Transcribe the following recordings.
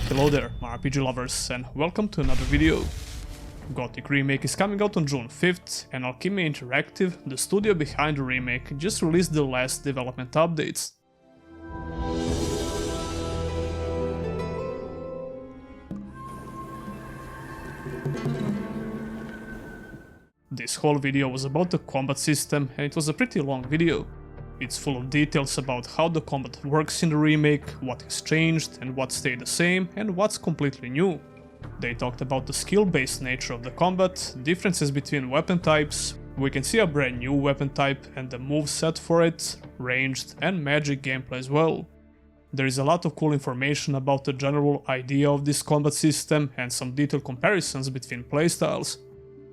Hello there, my RPG lovers, and welcome to another video. Gothic Remake is coming out on June 5th, and Alchemy Interactive, the studio behind the remake, just released the last development updates. This whole video was about the combat system, and it was a pretty long video. It's full of details about how the combat works in the remake, what has changed and what stayed the same, and what's completely new. They talked about the skill-based nature of the combat, differences between weapon types, we can see a brand new weapon type and the moveset for it, ranged and magic gameplay as well. There is a lot of cool information about the general idea of this combat system and some detailed comparisons between playstyles.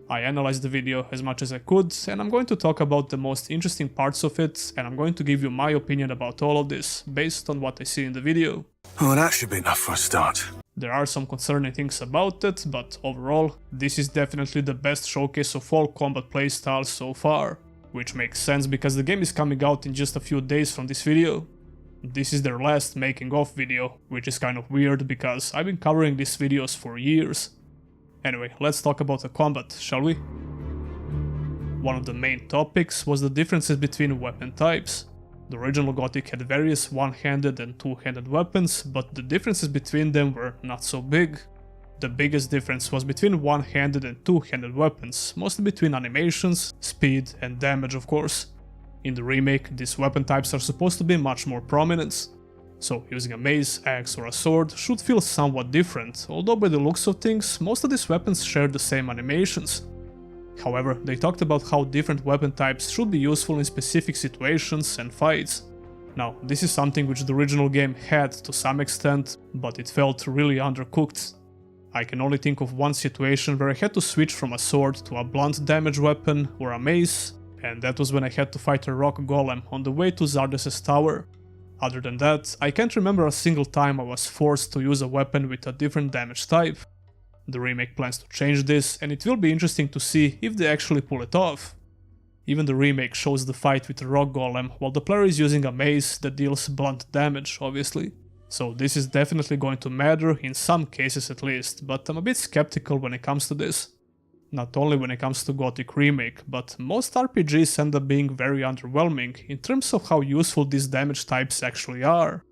I analyzed the video as much as I could, and I'm going to talk about the most interesting parts of it, and I'm going to give you my opinion about all of this, based on what I see in the video. Oh, that should be enough for a start. There are some concerning things about it, but overall, this is definitely the best showcase of all combat playstyles so far. Which makes sense because the game is coming out in just a few days from this video. This is their last making of video, which is kind of weird because I've been covering these videos for years. Anyway, let's talk about the combat, shall we? One of the main topics was the differences between weapon types. The original Gothic had various one-handed and two-handed weapons, but the differences between them were not so big. The biggest difference was between one-handed and two-handed weapons, mostly between animations, speed and damage of course. In the remake, these weapon types are supposed to be much more prominent. So using a mace, axe or a sword should feel somewhat different, although by the looks of things, most of these weapons share the same animations. However, they talked about how different weapon types should be useful in specific situations and fights. Now, this is something which the original game had to some extent, but it felt really undercooked. I can only think of one situation where I had to switch from a sword to a blunt damage weapon or a mace, and that was when I had to fight a rock golem on the way to Zardas's tower. Other than that, I can't remember a single time I was forced to use a weapon with a different damage type. The remake plans to change this, and it will be interesting to see if they actually pull it off. Even the remake shows the fight with a rock golem, while the player is using a mace that deals blunt damage, obviously. So this is definitely going to matter, in some cases at least, but I'm a bit skeptical when it comes to this. Not only when it comes to Gothic Remake, but most RPGs end up being very underwhelming in terms of how useful these damage types actually are.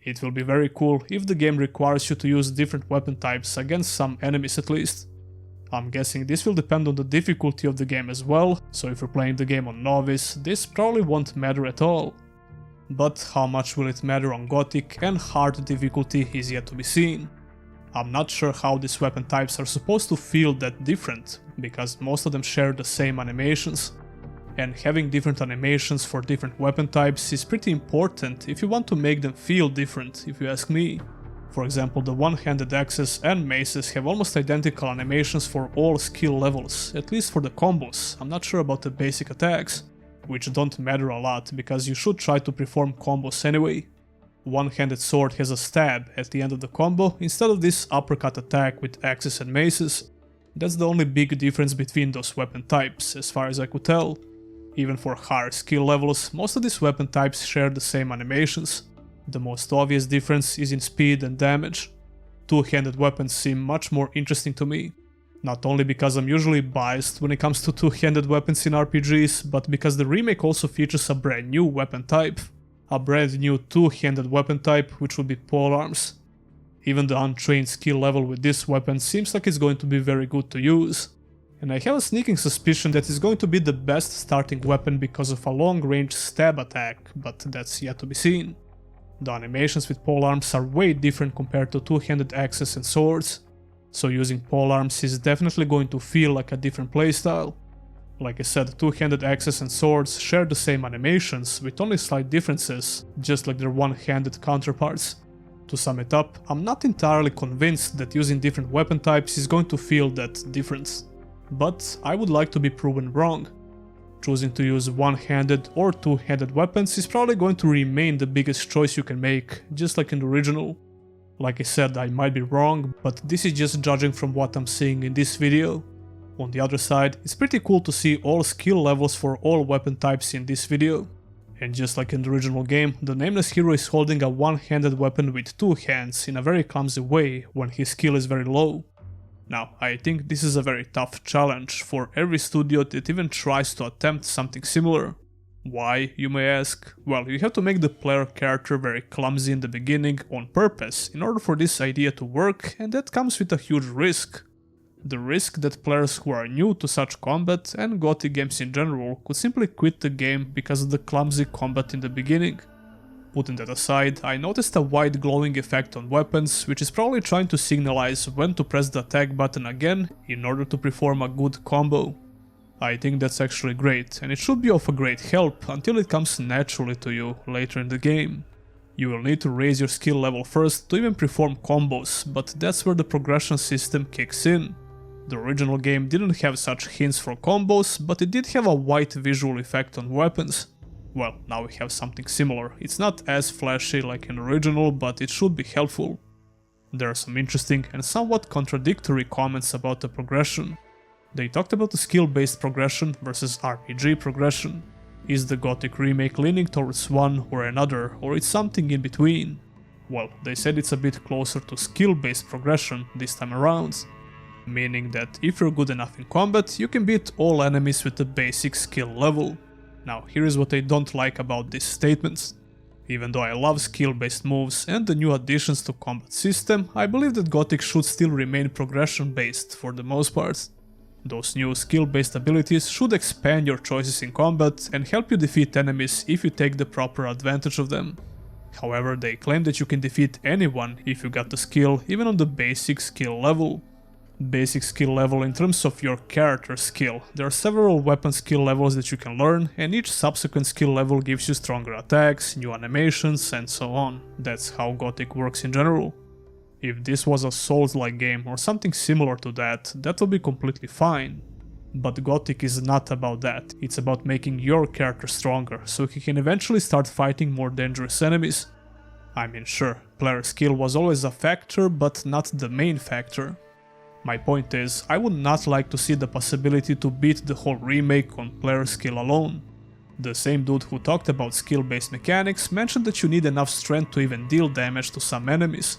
It will be very cool if the game requires you to use different weapon types against some enemies at least. I'm guessing this will depend on the difficulty of the game as well, so if you're playing the game on Novice, this probably won't matter at all. But how much will it matter on Gothic and Hard difficulty is yet to be seen. I'm not sure how these weapon types are supposed to feel that different, because most of them share the same animations. And having different animations for different weapon types is pretty important if you want to make them feel different, if you ask me. For example, the one-handed axes and maces have almost identical animations for all skill levels, at least for the combos. I'm not sure about the basic attacks, which don't matter a lot because you should try to perform combos anyway. One-handed sword has a stab at the end of the combo instead of this uppercut attack with axes and maces. That's the only big difference between those weapon types, as far as I could tell. Even for higher skill levels, most of these weapon types share the same animations. The most obvious difference is in speed and damage. Two-handed weapons seem much more interesting to me. Not only because I'm usually biased when it comes to two-handed weapons in RPGs, but because the remake also features a brand new weapon type. A brand new two-handed weapon type, which would be polearms. Even the untrained skill level with this weapon seems like it's going to be very good to use. And I have a sneaking suspicion that it's going to be the best starting weapon because of a long-range stab attack, but that's yet to be seen. The animations with polearms are way different compared to two-handed axes and swords, so using polearms is definitely going to feel like a different playstyle. Like I said, two-handed axes and swords share the same animations with only slight differences, just like their one-handed counterparts. To sum it up, I'm not entirely convinced that using different weapon types is going to feel that difference. But I would like to be proven wrong. Choosing to use one-handed or two-handed weapons is probably going to remain the biggest choice you can make, just like in the original. Like I said, I might be wrong, but this is just judging from what I'm seeing in this video. On the other side, it's pretty cool to see all skill levels for all weapon types in this video. And just like in the original game, the nameless hero is holding a one-handed weapon with two hands in a very clumsy way when his skill is very low. Now, I think this is a very tough challenge for every studio that even tries to attempt something similar. Why, you may ask? Well, you have to make the player character very clumsy in the beginning on purpose in order for this idea to work, and that comes with a huge risk. The risk that players who are new to such combat and Gothic games in general could simply quit the game because of the clumsy combat in the beginning. Putting that aside, I noticed a white glowing effect on weapons, which is probably trying to signalize when to press the attack button again in order to perform a good combo. I think that's actually great, and it should be of a great help until it comes naturally to you later in the game. You will need to raise your skill level first to even perform combos, but that's where the progression system kicks in. The original game didn't have such hints for combos, but it did have a white visual effect on weapons. Well, now we have something similar. It's not as flashy like in the original, but it should be helpful. There are some interesting and somewhat contradictory comments about the progression. They talked about the skill-based progression versus RPG progression. Is the Gothic Remake leaning towards one or another, or it's something in between? Well, they said it's a bit closer to skill-based progression this time around. Meaning that if you're good enough in combat, you can beat all enemies with the basic skill level. Now, here is what I don't like about these statements. Even though I love skill-based moves and the new additions to combat system, I believe that Gothic should still remain progression-based for the most part. Those new skill-based abilities should expand your choices in combat and help you defeat enemies if you take the proper advantage of them. However, they claim that you can defeat anyone if you got the skill even on the basic skill level. Basic skill level in terms of your character skill. There are several weapon skill levels that you can learn, and each subsequent skill level gives you stronger attacks, new animations, and so on. That's how Gothic works in general. If this was a Souls-like game or something similar to that, that would be completely fine. But Gothic is not about that. It's about making your character stronger, so he can eventually start fighting more dangerous enemies. I mean, sure, player skill was always a factor, but not the main factor. My point is, I would not like to see the possibility to beat the whole remake on player skill alone. The same dude who talked about skill-based mechanics mentioned that you need enough strength to even deal damage to some enemies.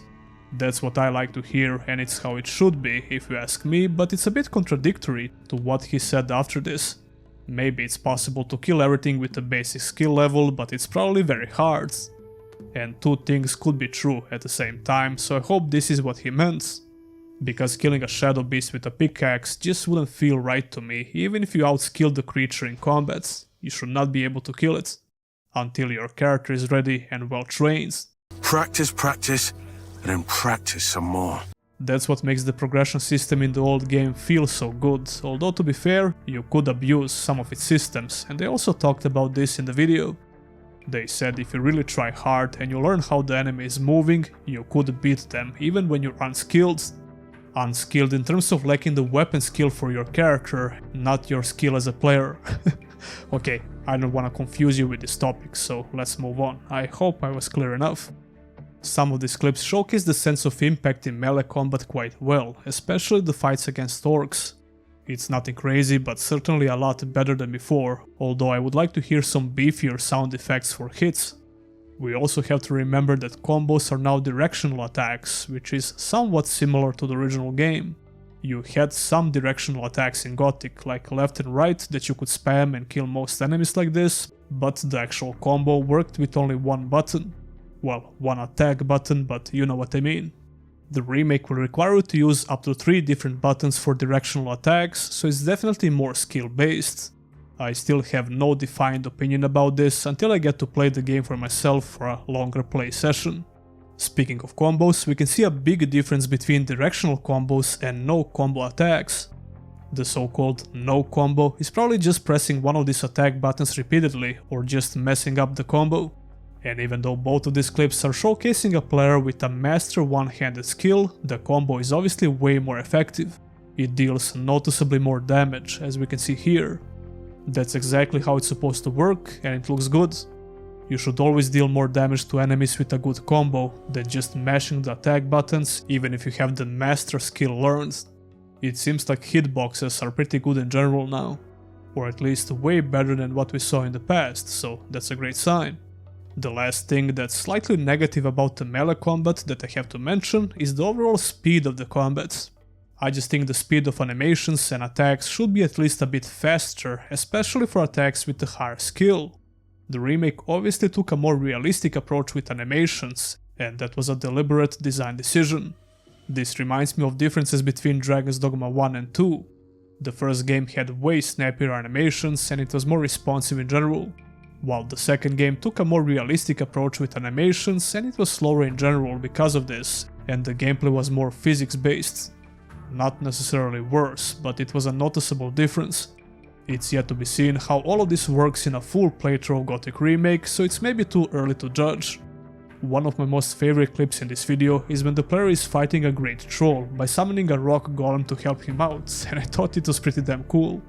That's what I like to hear, and it's how it should be, if you ask me, but it's a bit contradictory to what he said after this. Maybe it's possible to kill everything with a basic skill level, but it's probably very hard. And two things could be true at the same time, so I hope this is what he meant. Because killing a shadow beast with a pickaxe just wouldn't feel right to me, even if you outskill the creature in combat. You should not be able to kill it. Until your character is ready and well trained. Practice, practice, and then practice some more. That's what makes the progression system in the old game feel so good, although to be fair, you could abuse some of its systems, and they also talked about this in the video. They said if you really try hard and you learn how the enemy is moving, you could beat them even when you're unskilled. Unskilled in terms of lacking the weapon skill for your character, not your skill as a player. Okay, I don't want to confuse you with this topic, so let's move on. I hope I was clear enough. Some of these clips showcase the sense of impact in melee combat quite well, especially the fights against orcs. It's nothing crazy, but certainly a lot better than before, although I would like to hear some beefier sound effects for hits. We also have to remember that combos are now directional attacks, which is somewhat similar to the original game. You had some directional attacks in Gothic, like left and right, that you could spam and kill most enemies like this, but the actual combo worked with only one button. Well, one attack button, but you know what I mean. The remake will require you to use up to 3 different buttons for directional attacks, so it's definitely more skill based. I still have no defined opinion about this until I get to play the game for myself for a longer play session. Speaking of combos, we can see a big difference between directional combos and no combo attacks. The so-called no combo is probably just pressing one of these attack buttons repeatedly or just messing up the combo. And even though both of these clips are showcasing a player with a master one-handed skill, the combo is obviously way more effective. It deals noticeably more damage, as we can see here. That's exactly how it's supposed to work, and it looks good. You should always deal more damage to enemies with a good combo than just mashing the attack buttons, even if you have the master skill learned. It seems like hitboxes are pretty good in general now. or at least way better than what we saw in the past, so that's a great sign. The last thing that's slightly negative about the melee combat that I have to mention is the overall speed of the combats. I just think the speed of animations and attacks should be at least a bit faster, especially for attacks with a higher skill. The remake obviously took a more realistic approach with animations, and that was a deliberate design decision. This reminds me of differences between Dragon's Dogma 1 and 2. The first game had way snappier animations and it was more responsive in general, while the second game took a more realistic approach with animations and it was slower in general because of this, and the gameplay was more physics based. Not necessarily worse, but it was a noticeable difference. It's yet to be seen how all of this works in a full playthrough of Gothic Remake, so it's maybe too early to judge. One of my most favorite clips in this video is when the player is fighting a great troll by summoning a rock golem to help him out, and I thought it was pretty damn cool.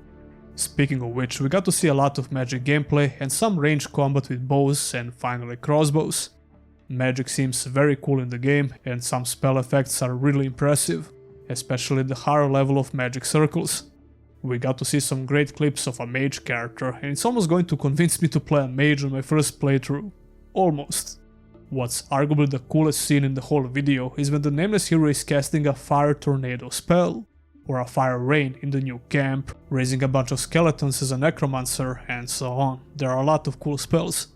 Speaking of which, we got to see a lot of magic gameplay and some ranged combat with bows and finally crossbows. Magic seems very cool in the game and some spell effects are really impressive, especially the higher level of magic circles. We got to see some great clips of a mage character and it's almost going to convince me to play a mage on my first playthrough. Almost. What's arguably the coolest scene in the whole video is when the nameless hero is casting a fire tornado spell, or a fire rain in the new camp, raising a bunch of skeletons as a necromancer, and so on. There are a lot of cool spells.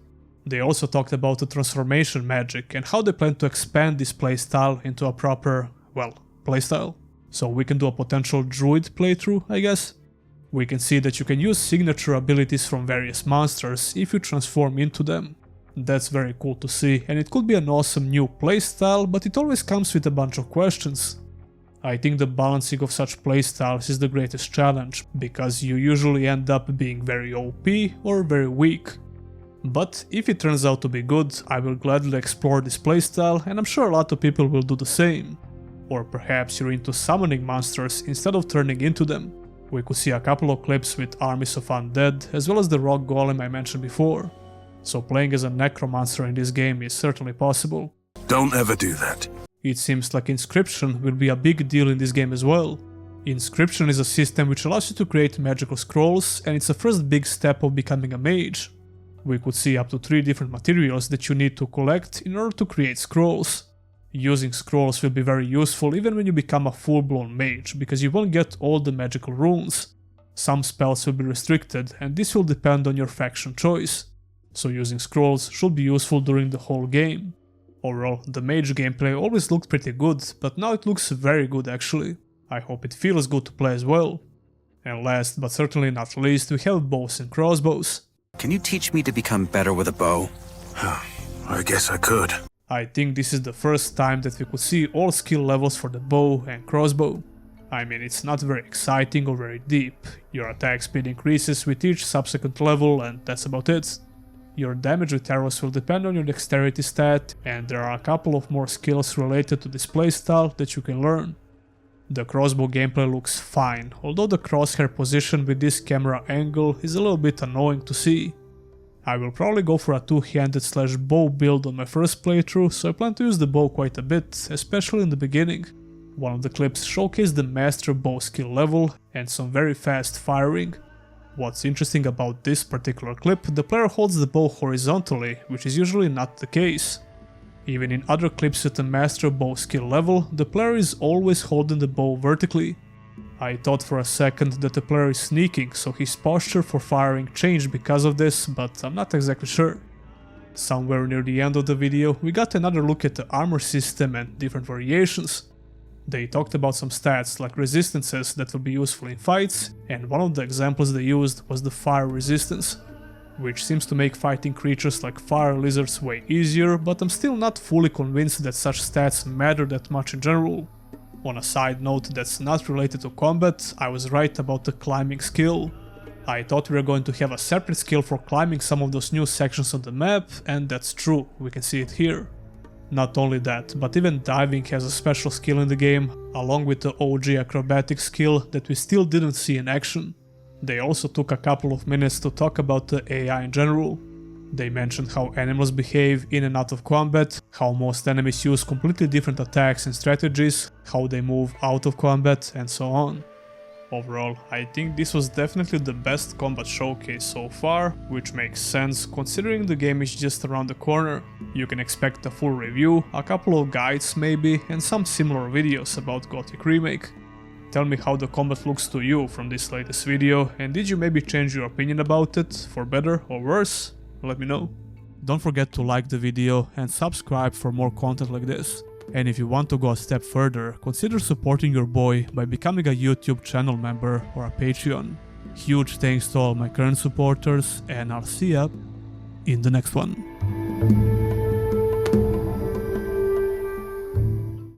They also talked about the transformation magic and how they plan to expand this playstyle into a proper, well, playstyle. So we can do a potential druid playthrough, I guess. We can see that you can use signature abilities from various monsters if you transform into them. That's very cool to see, and it could be an awesome new playstyle, but it always comes with a bunch of questions. I think the balancing of such playstyles is the greatest challenge, because you usually end up being very OP or very weak. But if it turns out to be good, I will gladly explore this playstyle, and I'm sure a lot of people will do the same. Or perhaps you're into summoning monsters instead of turning into them. We could see a couple of clips with armies of undead, as well as the rock golem I mentioned before. So playing as a necromancer in this game is certainly possible. Don't ever do that. It seems like Inscription will be a big deal in this game as well. Inscription is a system which allows you to create magical scrolls, and it's the first big step of becoming a mage. We could see up to 3 different materials that you need to collect in order to create scrolls. Using scrolls will be very useful even when you become a full-blown mage, because you won't get all the magical runes. Some spells will be restricted, and this will depend on your faction choice. So using scrolls should be useful during the whole game. Overall, the mage gameplay always looked pretty good, but now it looks very good actually. I hope it feels good to play as well. And last but certainly not least, we have bows and crossbows. Can you teach me to become better with a bow? I guess I could. I think this is the first time that we could see all skill levels for the bow and crossbow. I mean, it's not very exciting or very deep. Your attack speed increases with each subsequent level and that's about it. Your damage with arrows will depend on your dexterity stat, and there are a couple of more skills related to this playstyle that you can learn. The crossbow gameplay looks fine, although the crosshair position with this camera angle is a little bit annoying to see. I will probably go for a two-handed / bow build on my first playthrough, so I plan to use the bow quite a bit, especially in the beginning. One of the clips showcased the master bow skill level and some very fast firing. What's interesting about this particular clip, the player holds the bow horizontally, which is usually not the case. Even in other clips with the master bow skill level, the player is always holding the bow vertically. I thought for a second that the player is sneaking, so his posture for firing changed because of this, but I'm not exactly sure. Somewhere near the end of the video, we got another look at the armor system and different variations. They talked about some stats like resistances that will be useful in fights, and one of the examples they used was the fire resistance, which seems to make fighting creatures like fire lizards way easier, but I'm still not fully convinced that such stats matter that much in general. On a side note that's not related to combat, I was right about the climbing skill. I thought we were going to have a separate skill for climbing some of those new sections on the map, and that's true, we can see it here. Not only that, but even diving has a special skill in the game, along with the OG acrobatic skill that we still didn't see in action. They also took a couple of minutes to talk about the AI in general. They mentioned how animals behave in and out of combat, how most enemies use completely different attacks and strategies, how they move out of combat, and so on. Overall, I think this was definitely the best combat showcase so far, which makes sense considering the game is just around the corner. You can expect a full review, a couple of guides maybe, and some similar videos about Gothic Remake. Tell me how the combat looks to you from this latest video, and did you maybe change your opinion about it, for better or worse? Let me know. Don't forget to like the video and subscribe for more content like this. And if you want to go a step further, consider supporting your boy by becoming a YouTube channel member or a Patreon. Huge thanks to all my current supporters, and I'll see ya in the next one.